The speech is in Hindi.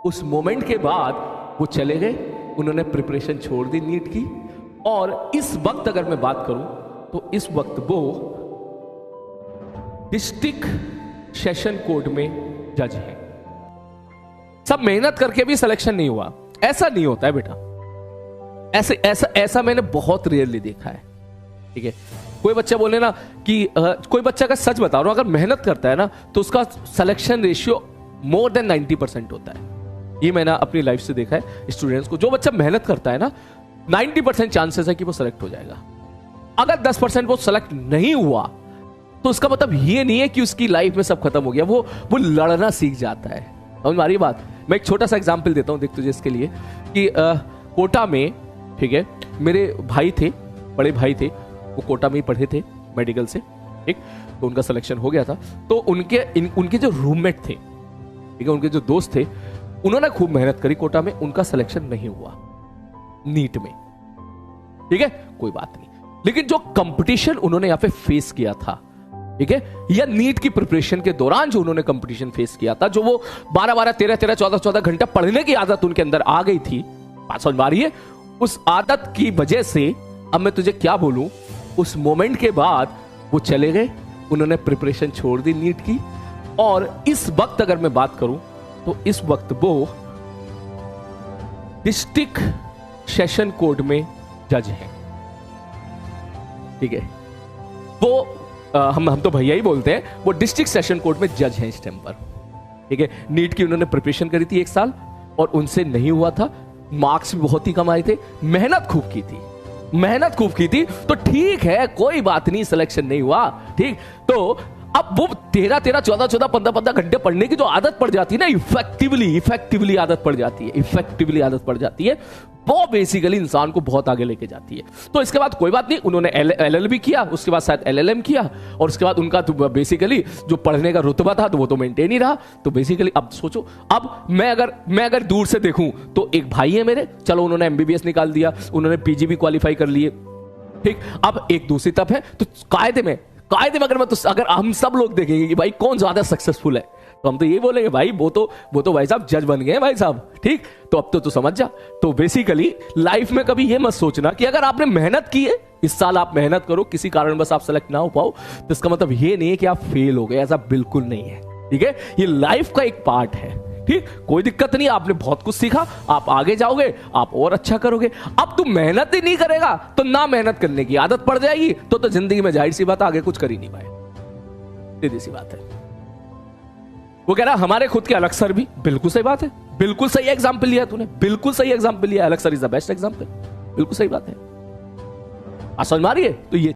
उस मोमेंट के बाद वो चले गए, उन्होंने प्रिपरेशन छोड़ दी नीट की। और इस वक्त अगर मैं बात करूं तो इस वक्त वो डिस्ट्रिक्ट सेशन कोर्ट में जज है। सब मेहनत करके भी सिलेक्शन नहीं हुआ, ऐसा नहीं होता है बेटा। ऐसा मैंने बहुत रेयरली देखा है। ठीक है, कोई बच्चा बोले ना कि कोई बच्चा का सच बता रहा हूं, अगर मेहनत करता है ना तो उसका सिलेक्शन रेशियो मोर देन 90% होता है। ये मैंने अपनी लाइफ से देखा है स्टूडेंट्स को। जो बच्चा मेहनत करता है ना 90% चांसेस है कि वो सिलेक्ट हो जाएगा। अगर 10% वो सिलेक्ट नहीं हुआ तो उसका मतलब ये नहीं है कि उसकी लाइफ में सब खत्म हो गया, वो लड़ना सीख जाता है। समझ मारी बात। मैं एक छोटा सा एग्जांपल देता हूं, देख तुझे इसके लिए कि कोटा में, ठीक है, मेरे भाई थे, बड़े भाई थे, वो कोटा में ही पढ़े थे मेडिकल से, ठीक, तो उनका सिलेक्शन हो गया था। तो उनके जो रूममेट थे, ठीक है, उनके जो दोस्त थे, उन्होंने खूब मेहनत करी कोटा में, उनका सिलेक्शन नहीं हुआ नीट में। ठीक है, कोई बात नहीं, लेकिन जो कंपटीशन उन्होंने यहां पे फेस किया था, ठीक है, या नीट की प्रिपरेशन के दौरान जो उन्होंने कंपटीशन फेस किया था, जो वो 12-12, 13-13, 14-14 घंटा पढ़ने की आदत उनके अंदर आ गई थी, बात समझ में आ रही है? उस आदत की वजह से, अब मैं तुझे क्या बोलूं, उस मोमेंट के बाद वो चले गए, उन्होंने प्रिपरेशन छोड़ दी नीट की। और इस वक्त अगर मैं बात करूं तो इस वक्त वो डिस्ट्रिक्ट सेशन कोर्ट में जज हैं। ठीक है, वो हम तो भैया ही बोलते हैं, वो डिस्ट्रिक्ट सेशन कोर्ट में जज हैं इस टाइम पर। ठीक है, नीट की उन्होंने प्रिपरेशन करी थी 1 साल और उनसे नहीं हुआ था। मार्क्स भी बहुत ही कम आए थे, मेहनत खूब की थी, तो ठीक है, कोई बात नहीं, सिलेक्शन नहीं हुआ। ठीक, तो अब वो 13-13, 14-14, 15-15 घंटे पढ़ने की जो आदत पड़ जाती है ना, इफेक्टिवली आदत पड़ जाती है, वो बेसिकली इंसान को बहुत आगे लेके जाती है। तो इसके बाद कोई बात नहीं, उन्होंने LLB किया, उसके बाद शायद LLM किया, और उसके बाद उनका तो बेसिकली जो पढ़ने का रुतबा था तो वो तो मेंटेन ही रहा। तो बेसिकली अब सोचो, अब मैं अगर दूर से देखूं तो एक भाई है मेरे, चलो उन्होंने MBBS निकाल दिया, उन्होंने PG भी क्वालिफाई कर लिए। ठीक, अब एक दूसरी तरफ है, तो कायदे में अगर हम सब लोग देखेंगे कि भाई कौन ज्यादा सक्सेसफुल है, तो हम तो ये बोलेंगे भाई वो तो भाई साहब जज बन गए भाई साहब। ठीक, तो अब तो तू समझ जा। तो बेसिकली लाइफ में कभी ये मत सोचना कि अगर आपने मेहनत की है, इस साल आप मेहनत करो, किसी कारण बस आप सेलेक्ट ना हो पाओ, तो इसका मतलब ये नहीं है कि आप फेल हो गए, ऐसा बिल्कुल नहीं है। ठीक है, ये लाइफ का एक पार्ट है। ठीक, कोई दिक्कत नहीं, आपने बहुत कुछ सीखा, आप आगे जाओगे, आप और अच्छा करोगे। अब तू मेहनत ही नहीं करेगा तो ना मेहनत करने की आदत पड़ जाएगी, तो जिंदगी में जाहिर सी बात आगे कुछ कर ही नहीं पाए। सीधी सी बात है। वो कह रहा हमारे खुद के अलग सर भी, बिल्कुल सही बात है, बिल्कुल सही एग्जाम्पल लिया तूने, बिल्कुल सही एग्जाम्पल लिया, अलग sir is the best example, बिल्कुल सही बात है। समझ में आ रही है? तो ये